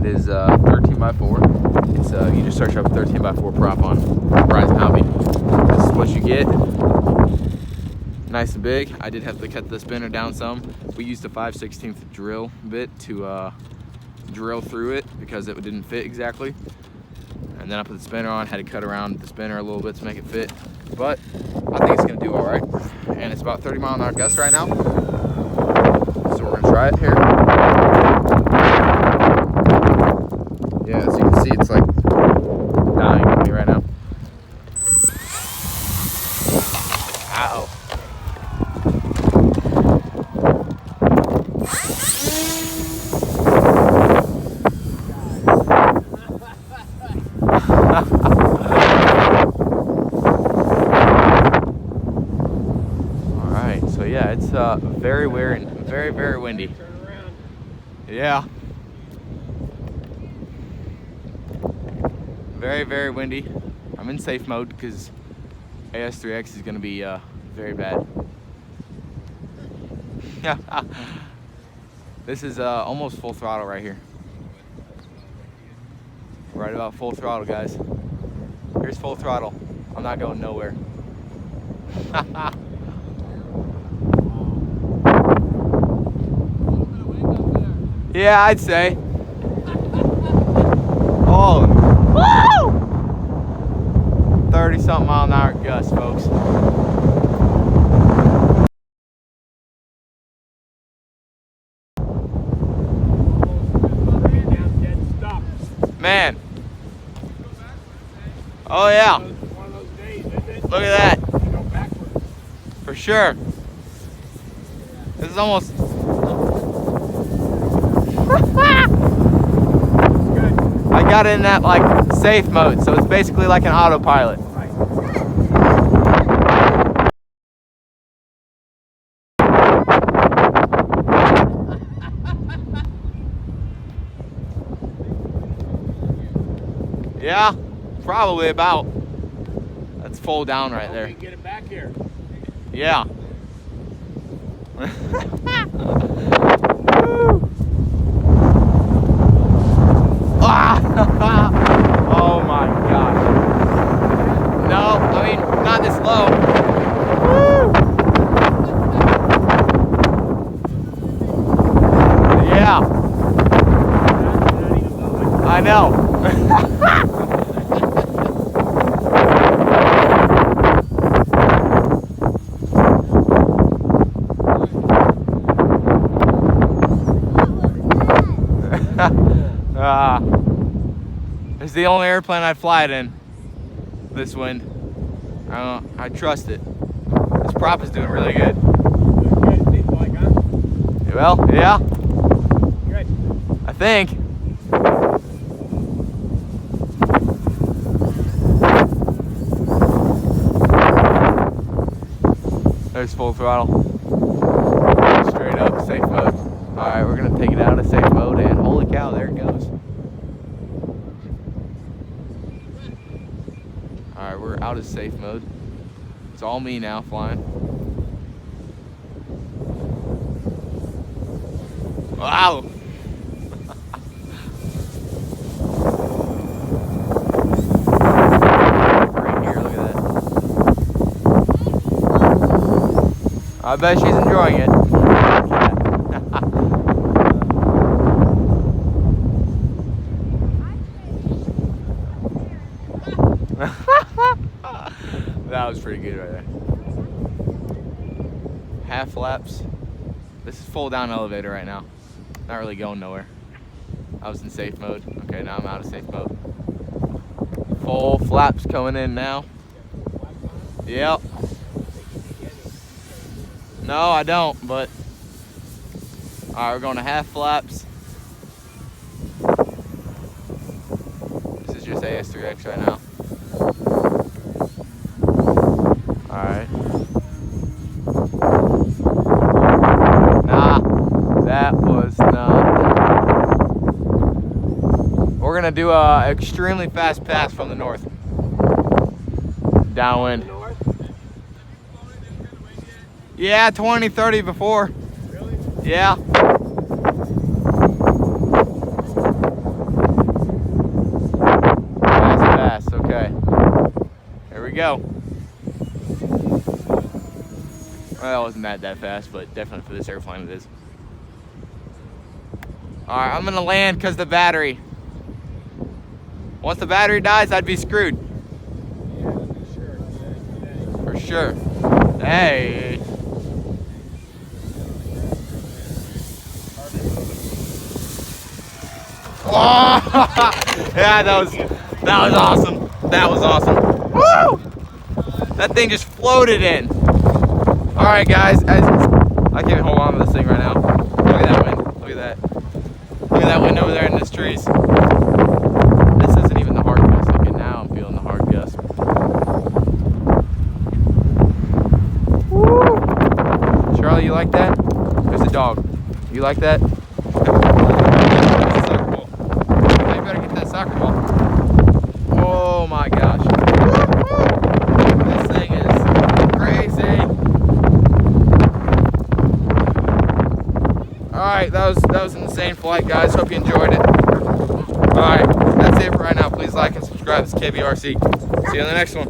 is 13 by 4. It's you just search up 13 by 4 prop on Verizon Hobby. This is what you get. Nice and big. I did have to cut the spinner down some. We used a 5/16 drill bit to drill through it because it didn't fit exactly. And then I put the spinner on, had to cut around the spinner a little bit to make it fit. But I think it's gonna do all right. And it's about 30-mile-an-hour gusts right now. So we're gonna try it here. Yeah, as you can see, it's like dying on me right now. Ow. Alright, so yeah, it's very windy. Yeah. Very windy. I'm in safe mode because AS3X is going to be very bad. This is almost full throttle right here. Right about full throttle, guys. Here's full throttle. I'm not going nowhere. Yeah, I'd say. Oh, woo! 30-something mile an hour gusts, folks. Man. Oh yeah. Look at that. For sure. This is almost. I got in that like safe mode, so it's basically like an autopilot. Yeah, probably about. That's full down right there. Get it back here. Yeah. Oh my gosh. No, I mean, not this low. Woo! Yeah. I know. It's the only airplane I'd fly it in. This wind. I trust it. This prop is doing really good. Well, yeah. Good. I think. There's full throttle. Straight up, safe mode. Alright, we're gonna take it out of safe mode and holy cow, there it goes. Alright, we're out of safe mode. It's all me now flying. Wow! Right here, look at that. I bet she's enjoying it. That was pretty good right there. Half flaps. This is full down elevator right now. Not really going nowhere. I was in safe mode. Okay, now I'm out of safe mode. Full flaps coming in now. Yep. No, I don't, but. Alright, we're going to half flaps. This is just AS3X right now. Alright. Nah, that was not. We're gonna do a extremely fast pass from the north. Downwind. Yeah, 20, 30 before. Really? Yeah. go. Well, it wasn't that fast, but definitely for this airplane it is. All right, I'm gonna land because the battery. Once the battery dies, I'd be screwed. Yeah, for For sure. sure. Hey. Oh, yeah, that was awesome. That was awesome. Woo! That thing just floated in. All right, guys. I can't hold on to this thing right now. Look at that wind. Look at that. Look at that wind over there in this trees. This isn't even the hard gust. Okay, now I'm feeling the hard gust. Woo! Charlie, you like that? There's a dog. You like that? You better get that soccer ball. Oh my gosh. This thing is crazy. Alright, that was an insane flight, guys. Hope you enjoyed it. Alright, that's it for right now. Please like and subscribe. This is KBRC. See you on the next one.